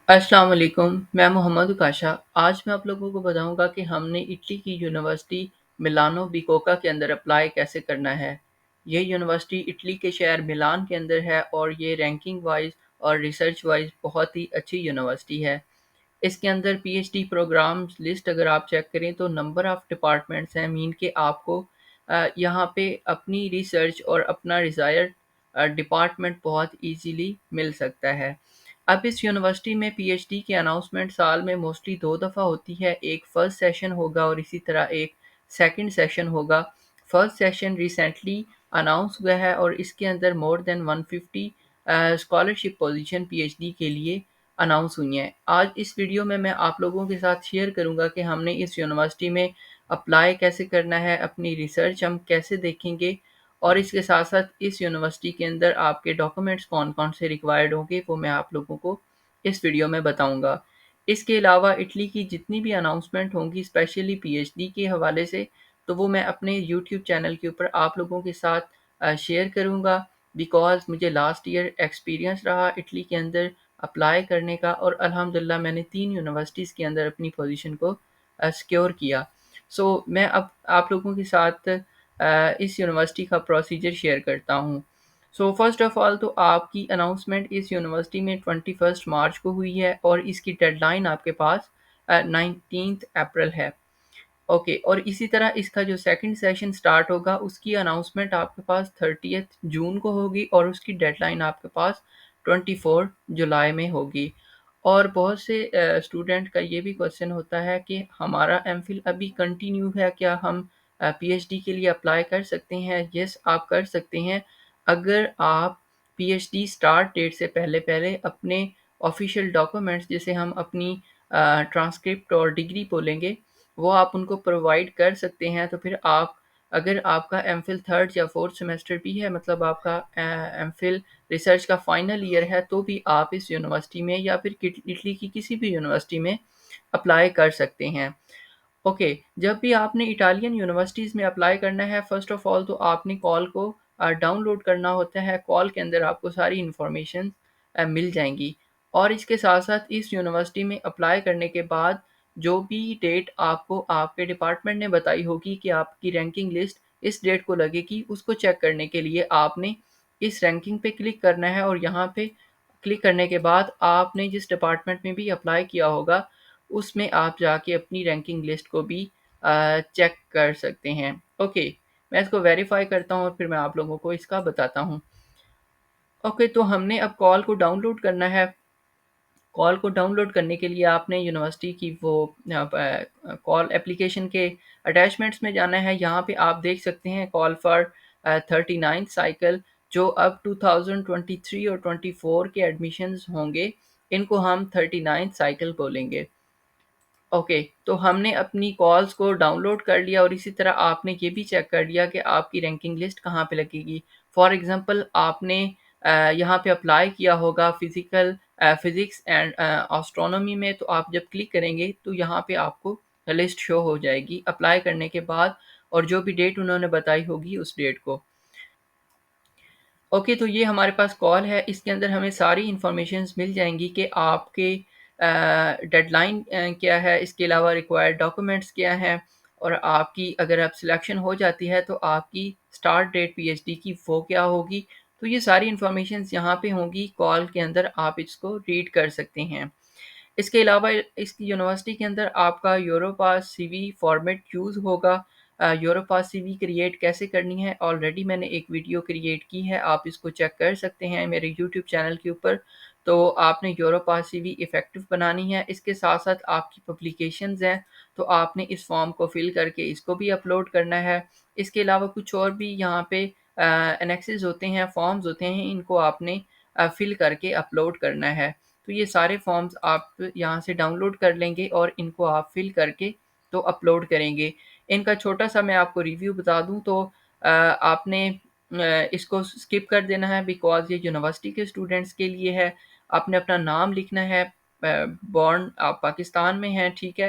अस्सलाम वालेकुम, मैं मोहम्मद उकाशा। आज मैं आप लोगों को बताऊँगा कि हमने इटली की यूनिवर्सिटी मिलानो बिकोका के अंदर अप्लाई कैसे करना है। ये यूनिवर्सिटी इटली के शहर मिलान के अंदर है और ये रैंकिंग वाइज़ और रिसर्च वाइज़ बहुत ही अच्छी यूनिवर्सिटी है। इसके अंदर पीएचडी प्रोग्राम्स लिस्ट अगर आप चेक करें तो नंबर ऑफ़ डिपार्टमेंट्स हैं मीन के आपको यहाँ पे अपनी रिसर्च और अपना डिज़ायर्ड डिपार्टमेंट बहुत ईज़िली मिल सकता है। अब इस यूनिवर्सिटी में पीएचडी की अनाउंसमेंट साल में मोस्टली 2 दफ़ा होती है। एक फर्स्ट सेशन होगा और इसी तरह एक सेकंड सेशन होगा। फर्स्ट सेशन रिसेंटली अनाउंस हुआ है और इसके अंदर more than 150 scholarship position PhD के लिए अनाउंस हुई हैं। आज इस वीडियो में मैं आप लोगों के साथ शेयर करूँगा कि हमने इस यूनिवर्सिटी में अप्लाई कैसे करना है, अपनी रिसर्च हम कैसे देखेंगे और इसके साथ-साथ इस यूनिवर्सिटी के अंदर आपके डॉक्यूमेंट्स कौन-कौन से रिक्वायर्ड होंगे, वो मैं आप लोगों को इस वीडियो में बताऊँगा। इसके अलावा इटली की जितनी भी अनाउंसमेंट होंगी स्पेशली पीएचडी के हवाले से, तो वो मैं अपने यूट्यूब चैनल के ऊपर आप लोगों के साथ शेयर करूँगा बिकॉज़ मुझे लास्ट ईयर एक्सपीरियंस रहा इटली के अंदर अप्लाई करने का और अल्हम्दुलिल्लाह मैंने 3 यूनिवर्सिटीज़ के अंदर अपनी पोज़ीशन को सिक्योर किया। मैं अब आप लोगों के साथ इस यूनिवर्सिटी का प्रोसीजर शेयर करता हूँ। फर्स्ट ऑफ ऑल तो आपकी अनाउंसमेंट इस यूनिवर्सिटी में 21 मार्च को हुई है और इसकी डेडलाइन आपके पास 19th अप्रैल है। ओके और इसी तरह इसका जो सेकंड सेशन स्टार्ट होगा उसकी अनाउंसमेंट आपके पास 30th जून को होगी और उसकी डेडलाइन आपके पास 24 जुलाई में होगी। और बहुत से स्टूडेंट का ये भी क्वेश्चन होता है कि हमारा एमफ़िल अभी कंटिन्यू है, क्या हम पीएचडी के लिए अप्लाई कर सकते हैं? येस, आप कर सकते हैं। अगर आप पीएचडी स्टार्ट डेट से पहले-पहले अपने ऑफ़िशियल डॉक्यूमेंट्स जिसे हम अपनी ट्रांसक्रिप्ट और डिग्री बोलेंगे वो आप उनको प्रोवाइड कर सकते हैं, तो फिर आप अगर आपका एमफ़िल 3rd या 4th सेमेस्टर भी है मतलब आपका एमफ़िल रिसर्च का फाइनल ईयर है, तो भी आप इस यूनिवर्सिटी में या फिर किट इटली की किसी भी यूनिवर्सिटी में अप्लाई कर सकते हैं। ओके, जब भी आपने इटालियन यूनिवर्सिटीज़ में अप्लाई करना है, फ़र्स्ट ऑफ़ ऑल तो आपने कॉल को डाउनलोड करना होता है। कॉल के अंदर आपको सारी इन्फॉर्मेशन मिल जाएँगी और इसके साथ-साथ इस यूनिवर्सिटी में अप्लाई करने के बाद जो भी डेट आपको आपके डिपार्टमेंट ने बताई होगी कि आपकी रैंकिंग लिस्ट इस डेट को लगेगी, उसको चेक करने के लिए आपने इस रैंकिंग पे क्लिक करना है और यहाँ पे क्लिक करने के बाद आपने जिस डिपार्टमेंट में भी अप्लाई किया होगा, उसमें आप जाके अपनी रैंकिंग लिस्ट को भी चेक कर सकते हैं। ओके, मैं इसको वेरीफ़ाई करता हूँ और फिर मैं आप लोगों को इसका बताता हूँ। ओके, तो हमने अब कॉल को डाउनलोड करना है। कॉल को डाउनलोड करने के लिए आपने यूनिवर्सिटी की वो कॉल एप्लीकेशन के अटैचमेंट्स में जाना है। यहाँ पे आप देख सकते हैं कॉल फॉर 39th साइकिल जो अब 2023 और 24 के एडमिशन्स होंगे, इनको हम 39th साइकिल बोलेंगे। ओके, तो हमने अपनी कॉल्स को डाउनलोड कर लिया और इसी तरह आपने ये भी चेक कर लिया कि आपकी रैंकिंग लिस्ट कहाँ पे लगेगी। फॉर एग्ज़ाम्पल आपने यहाँ पे अप्लाई किया होगा फ़िज़िक्स एंड एस्ट्रोनॉमी में, तो आप जब क्लिक करेंगे तो यहाँ पे आपको लिस्ट शो हो जाएगी अप्लाई करने के बाद और जो भी डेट उन्होंने बताई होगी उस डेट को। ओके, तो ये हमारे पास कॉल है, इसके अंदर हमें सारी इन्फॉर्मेशंस मिल जाएँगी कि आपके डेडलाइन क्या है, इसके अलावा रिक्वायर्ड डॉक्यूमेंट्स क्या हैं और आपकी अगर आप सिलेक्शन हो जाती है, तो आपकी स्टार्ट डेट पीएचडी की वो क्या होगी। तो ये सारी इन्फॉर्मेशंस यहाँ पे होंगी, कॉल के अंदर आप इसको रीड कर सकते हैं। इसके अलावा इस यूनिवर्सिटी के अंदर आपका यूरोपास सीवी फॉर्मेट यूज़ होगा। यूरोपास सीवी क्रिएट कैसे करनी है ऑलरेडी मैंने एक वीडियो क्रिएट की है, आप इसको चेक कर सकते हैं मेरे यूट्यूब चैनल के ऊपर। तो आपने यूरोपास सीवी इफ़ेक्टिव बनानी है, इसके साथ-साथ आपकी पब्लिकेशंस हैं, तो आपने इस फॉर्म को फिल करके इसको भी अपलोड करना है। इसके अलावा कुछ और भी यहाँ पे एनेक्सेस होते हैं, फॉर्म्स होते हैं, इनको आपने फिल करके अपलोड करना है। तो ये सारे फॉर्म्स आप यहाँ से डाउनलोड कर लेंगे और इनको आप फिल करके तो अपलोड करेंगे। इनका छोटा-सा मैं आपको रिव्यू बता दूँ तो आपने इसको स्किप कर देना है बिकॉज़ ये यूनिवर्सिटी के स्टूडेंट्स के लिए है। आपने अपना नाम लिखना है, बॉर्न आप पाकिस्तान में हैं, ठीक है?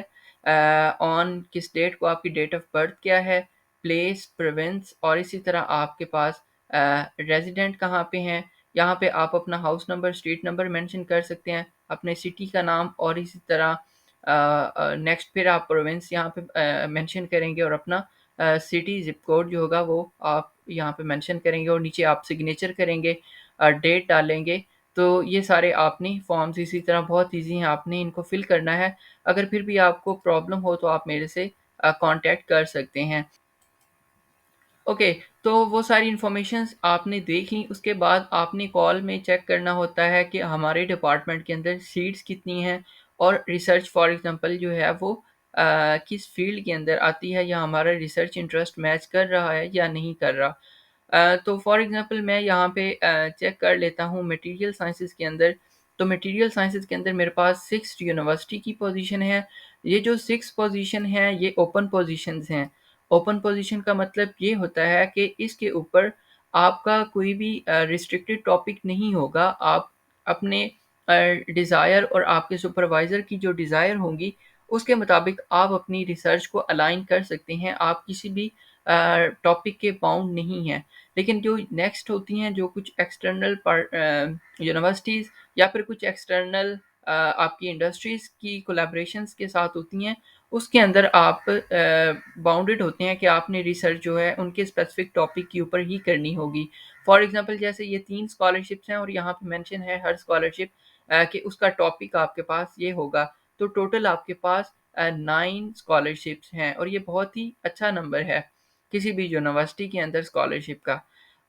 ऑन किस डेट को आपकी डेट ऑफ बर्थ क्या है, प्लेस, प्रोविंस और इसी तरह आपके पास रेज़िडेंट कहाँ पे हैं, यहाँ पे आप अपना house number, street number mention कर सकते हैं। अपने सिटी का नाम और इसी तरह नेक्स्ट फिर आप प्रोविंस यहाँ पे मेंशन करेंगे और अपना सिटी ज़िप कोड जो होगा वो आप यहाँ पे मेंशन करेंगे और नीचे आप सिग्नेचर करेंगे, डेट डालेंगे। तो ये सारे आपने फॉर्म्स इसी तरह बहुत ईज़ी हैं, आपने इनको फिल करना है। अगर फिर भी आपको प्रॉब्लम हो तो आप मेरे से कॉन्टैक्ट कर सकते हैं। ओके, तो वो सारी इन्फॉर्मेशंस आपने देख ली, उसके बाद आपने कॉल में चेक करना होता है कि हमारे डिपार्टमेंट के अंदर सीट्स कितनी हैं और रिसर्च फॉर एग्ज़ाम्पल जो है वो किस फ़ील्ड के अंदर आती है या हमारा रिसर्च इंटरेस्ट मैच कर रहा है या नहीं कर रहा। तो फॉर एग्ज़ाम्पल मैं यहाँ पे चेक कर लेता हूँ मटीरियल साइंसेज़ के अंदर, तो मटीरियल साइंसेज़ के अंदर मेरे पास 6 यूनिवर्सिटी की पोज़ीशन है। ये जो 6 पोज़ीशन हैं ये ओपन पोज़ीशंस हैं। ओपन पोज़ीशन का मतलब ये होता है कि इसके ऊपर आपका कोई भी रिस्ट्रिक्टेड टॉपिक नहीं होगा। आप अपने डिज़ायर और आपके सुपरवाइज़र की जो डिज़ायर होंगी, उसके मुताबिक आप अपनी रिसर्च को अलाइन कर सकते हैं। आप किसी भी टॉपिक के बाउंड नहीं हैं। लेकिन जो नेक्स्ट होती हैं, जो कुछ एक्सटर्नल यूनिवर्सिटीज़ या फिर कुछ एक्सटर्नल आपकी इंडस्ट्रीज़ की कोलैबोरेशंस के साथ होती हैं, उसके अंदर आप बाउंडेड होते हैं कि आपने रिसर्च जो है उनके स्पेसिफिक टॉपिक के ऊपर ही करनी होगी। फॉर एग्ज़ाम्पल जैसे ये 3 स्कॉलरशिप्स हैं और यहाँ पे मेंशन है हर स्कॉलरशिप कि उसका टॉपिक आपके पास ये होगा। तो टोटल आपके पास 9 स्कॉलरशिप्स हैं और ये बहुत ही अच्छा नंबर है किसी भी यूनिवर्सिटी के अंदर स्कॉलरशिप का।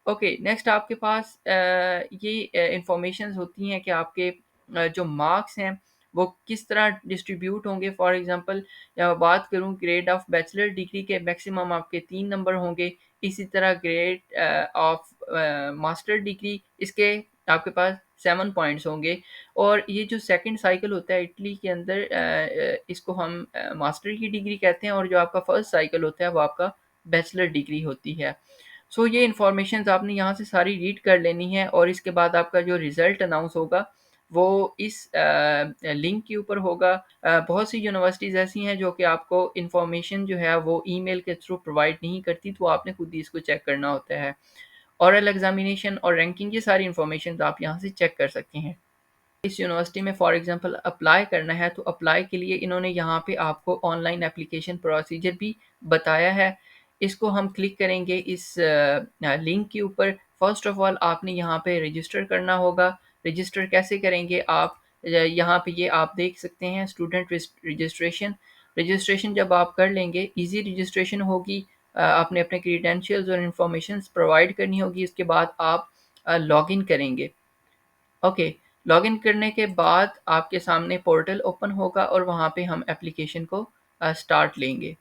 ओके, नेक्स्ट आपके पास ये इन्फॉर्मेशंस होती हैं कि आपके जो मार्क्स हैं वो किस तरह डिस्ट्रीब्यूट होंगे। फॉर एग्ज़ाम्पल या बात करूँ ग्रेड ऑफ बैचलर डिग्री के मैक्सिमम आपके 3 नंबर होंगे। इसी तरह ग्रेड ऑफ मास्टर डिग्री इसके आपके पास 7 पॉइंट्स होंगे और ये जो सेकंड साइकिल होता है इटली के अंदर इसको हम मास्टर की डिग्री कहते हैं और जो आपका फर्स्ट साइकिल होता है वो आपका बैचलर डिग्री होती है। सो ये इन्फॉर्मेशंस आपने यहाँ से सारी रीड कर लेनी है और इसके बाद आपका जो रिज़ल्ट अनाउंस होगा वो इस लिंक के ऊपर होगा। बहुत सी यूनिवर्सिटीज़ ऐसी हैं जो कि आपको इन्फॉर्मेशन जो है वो ईमेल के थ्रू प्रोवाइड नहीं करती, तो आपने खुद ही इसको चेक करना होता है। ओरल एग्ज़ामिनेशन और रैंकिंग ये सारी इन्फॉर्मेशन आप यहाँ से चेक कर सकते हैं। इस यूनिवर्सिटी में फॉर एग्ज़ाम्पल अप्लाई करना है, तो अप्लाई के लिए इन्होंने यहाँ पे आपको ऑनलाइन एप्लीकेशन प्रोसीजर भी बताया है। इसको हम क्लिक करेंगे इस लिंक के ऊपर। फ़र्स्ट ऑफ़ ऑल आपने यहाँ पे रजिस्टर करना होगा। रजिस्टर कैसे करेंगे आप? यहाँ पे ये आप देख सकते हैं स्टूडेंट रजिस्ट्रेशन। रजिस्ट्रेशन जब आप कर लेंगे, ईज़ी रजिस्ट्रेशन होगी। आपने अपने क्रेडेंशियल्स और इन्फॉर्मेशंस प्रोवाइड करनी होगी। उसके बाद आप लॉगिन करेंगे। ओके, लॉगिन करने के बाद आपके सामने पोर्टल ओपन होगा और वहाँ पे हम एप्लीकेशन को स्टार्ट लेंगे।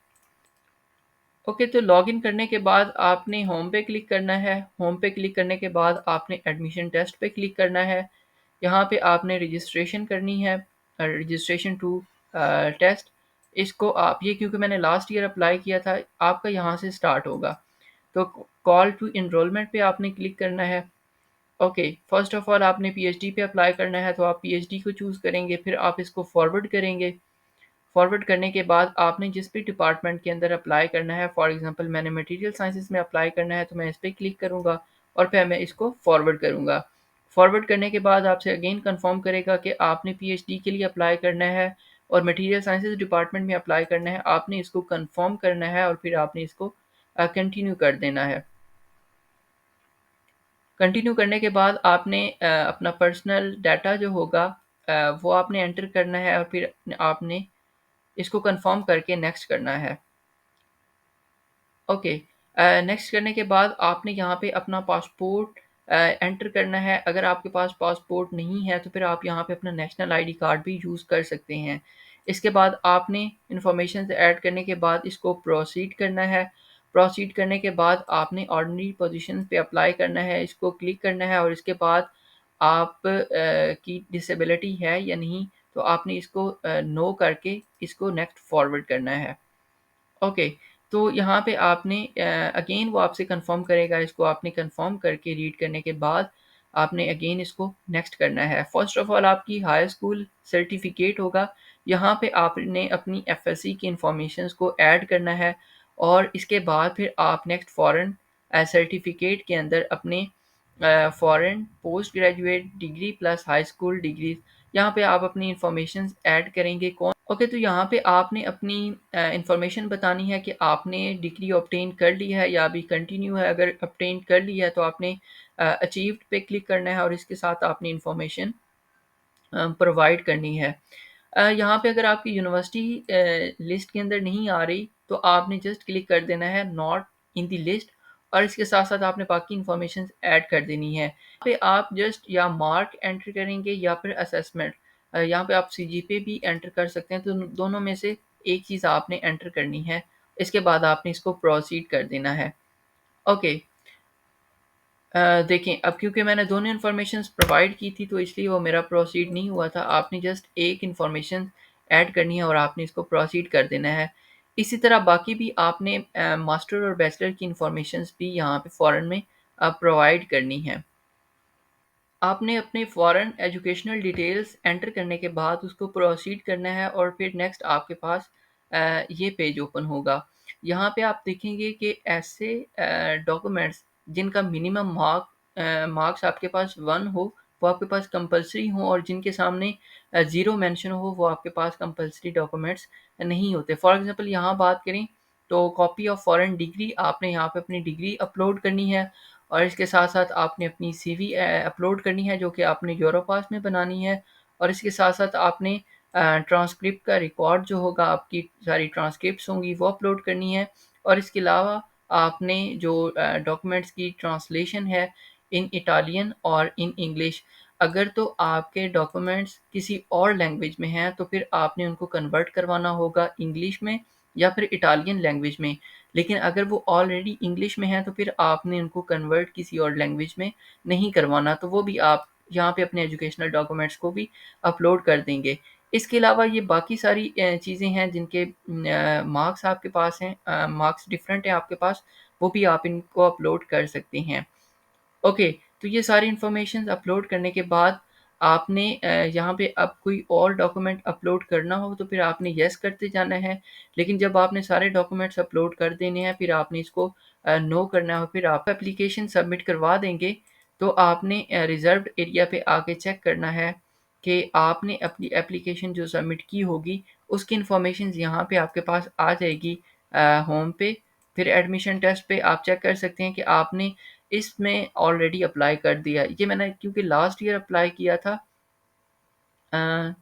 ओके, तो लॉगिन करने के बाद आपने होम पे क्लिक करना है। होम पे क्लिक करने के बाद आपने एडमिशन टेस्ट पे क्लिक करना है। यहाँ पे आपने रजिस्ट्रेशन करनी है, रजिस्ट्रेशन टू टेस्ट। इसको आप ये क्योंकि मैंने लास्ट ईयर अप्लाई किया था, आपका यहाँ से स्टार्ट होगा। तो कॉल टू एनरोलमेंट पे आपने क्लिक करना है। ओके, फर्स्ट ऑफ ऑल आपने पीएचडी पे अप्लाई करना है तो आप पीएचडी को चूज़ करेंगे, फिर आप इसको फॉरवर्ड करेंगे। फॉरवर्ड करने के बाद आपने जिस भी डिपार्टमेंट के अंदर अप्लाई करना है, फॉर एग्जांपल मैंने मटेरियल साइंसेस में अप्लाई करना है तो मैं इस पे क्लिक करूँगा और फिर मैं इसको फॉरवर्ड करूँगा। फॉरवर्ड करने के बाद आपसे अगेन कन्फर्म करेगा कि आपने पीएचडी के लिए अप्लाई करना है और मटेरियल साइंसेस डिपार्टमेंट में अप्लाई करना है। आपने इसको कन्फर्म करना है और फिर आपने इसको कंटिन्यू कर देना है। कंटिन्यू करने के बाद आपने अपना पर्सनल डाटा जो होगा वो आपने एंटर करना है और फिर आपने इसको कंफर्म करके नेक्स्ट करना है। ओके, नेक्स्ट करने के बाद आपने यहाँ पे अपना पासपोर्ट एंटर करना है। अगर आपके पास पासपोर्ट नहीं है तो फिर आप यहाँ पे अपना नेशनल आईडी कार्ड भी यूज़ कर सकते हैं। इसके बाद आपने इन्फॉर्मेशन ऐड करने के बाद इसको प्रोसीड करना है। प्रोसीड करने के बाद आपने ऑर्डिनरी पोजीशन पे अप्लाई करना है, इसको क्लिक करना है और इसके बाद आप की डिसेबिलिटी है या नहीं, तो आपने इसको नो करके इसको नेक्स्ट फॉरवर्ड करना है। ओके, तो यहाँ पे आपने अगेन वो आपसे कंफर्म करेगा, इसको आपने कंफर्म करके रीड करने के बाद आपने अगेन इसको नेक्स्ट करना है। फर्स्ट ऑफ ऑल आपकी हाई स्कूल सर्टिफिकेट होगा, यहाँ पे आपने अपनी एफएससी की इंफॉर्मेशंस को ऐड करना है और इसके बाद फिर आप नेक्स्ट फॉरेन सर्टिफिकेट के अंदर अपने foreign post graduate degree plus high school degree यहाँ पे आप अपनी इन्फॉर्मेशन ऐड करेंगे कौन ओके तो यहाँ पे आपने अपनी इन्फॉर्मेशन बतानी है कि आपने डिग्री ऑब्टेन कर ली है या अभी कंटिन्यू है। अगर ऑब्टेन कर ली है तो आपने अचीव्ड पे क्लिक करना है और इसके साथ आपने इन्फॉर्मेशन प्रोवाइड करनी है। यहाँ पे अगर आपकी यूनिवर्सिटी लिस्ट के अंदर नहीं आ रही तो आपने जस्ट क्लिक कर देना है नॉट इन द लिस्ट और इसके साथ साथ आपने बाकी इन्फॉर्मेशन ऐड कर देनी है। यहाँ पे आप जस्ट या मार्क एंटर करेंगे या फिर असेसमेंट। यहाँ पे आप सीजीपीए भी एंटर कर सकते हैं तो दोनों में से एक चीज़ आपने एंटर करनी है। इसके बाद आपने इसको प्रोसीड कर देना है। ओके देखें अब क्योंकि मैंने दोनों इन्फॉर्मेशंस प्रोवाइड की थी तो इसलिए वो मेरा प्रोसीड नहीं हुआ था। आपने जस्ट एक इन्फॉर्मेशन ऐड करनी है और आपने इसको प्रोसीड कर देना है। इसी तरह बाकी भी आपने मास्टर और बैचलर की इन्फॉर्मेशंस भी यहाँ पे फ़ॉरन में प्रोवाइड करनी है। आपने अपने फ़ॉरेन एजुकेशनल डिटेल्स एंटर करने के बाद उसको प्रोसीड करना है और फिर नेक्स्ट आपके पास ये पेज ओपन होगा। यहाँ पे आप देखेंगे कि ऐसे डॉक्यूमेंट्स जिनका मिनिमम मार्क्स आपके पास 1 हो वो आपके पास कंपल्सरी हो और जिनके सामने 0 मेंशन हो वो आपके पास कंपल्सरी डॉक्यूमेंट्स नहीं होते। फॉर एग्ज़ाम्पल यहाँ बात करें तो कॉपी ऑफ फॉरेन डिग्री आपने यहाँ पे अपनी डिग्री अपलोड करनी है और इसके साथ-साथ आपने अपनी सीवी अपलोड करनी है जो कि आपने यूरोपास में बनानी है और इसके साथ-साथ आपने ट्रांसक्रिप्ट का रिकॉर्ड जो होगा आपकी सारी ट्रांसक्रिप्ट्स होंगी वो अपलोड करनी है और इसके अलावा आपने जो डॉक्यूमेंट्स की ट्रांसलेशन है इन इटालियन और इन इंग्लिश अगर तो आपके डॉक्यूमेंट्स किसी और लैंग्वेज में हैं तो फिर आपने उनको कन्वर्ट करवाना होगा इंग्लिश में या फिर इटालियन लैंग्वेज में। लेकिन अगर वो ऑलरेडी इंग्लिश में है तो फिर आपने उनको कन्वर्ट किसी और लैंग्वेज में नहीं करवाना, तो वो भी आप यहाँ पे अपने एजुकेशनल डॉक्यूमेंट्स को भी अपलोड कर देंगे। इसके अलावा ये बाकी सारी चीज़ें हैं जिनके मार्क्स आपके पास हैं मार्क्स डिफरेंट हैं आपके पास, वो भी आप इनको अपलोड कर सकते हैं। ओके, तो ये सारी इन्फॉर्मेशंस अपलोड करने के बाद आपने यहाँ पे अब कोई और डॉक्यूमेंट अपलोड करना हो तो फिर आपने येस करते जाना है। लेकिन जब आपने सारे डॉक्यूमेंट्स अपलोड कर देने हैं फिर आपने इसको नो करना है। फिर आप एप्लीकेशन सबमिट करवा देंगे तो आपने रिज़र्व्ड एरिया पे आके चेक करना है कि आपने अपनी एप्लीकेशन जो सबमिट की होगी उसकी इन्फॉर्मेशंस यहाँ पे आपके पास आ जाएगी होम पे। फिर एडमिशन टेस्ट पे आप चेक कर सकते हैं कि आपने इसमें ऑलरेडी अप्लाई कर दिया। ये मैंने क्योंकि लास्ट ईयर अप्लाई किया था अ,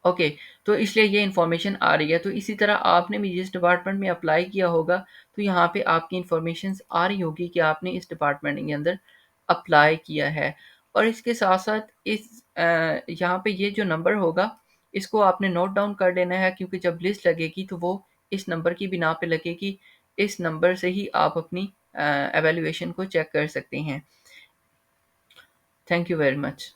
ओके, तो इसलिए ये इन्फॉर्मेशन आ रही है। तो इसी तरह आपने भी जिस डिपार्टमेंट में अप्लाई किया होगा, तो यहाँ पे आपकी इन्फॉर्मेशंस आ रही होगी कि आपने इस डिपार्टमेंट के अंदर अप्लाई किया है। और इसके साथ-साथ यहाँ पे ये जो नंबर होगा, इसको आपने नोट डाउन कर लेना है क्योंकि जब लिस्ट लगेगी तो वो इस नंबर की बिना पे लगेगी। इस नंबर से ही आप अपनी एवैल्यूएशन को चेक कर सकते हैं। Thank you very much.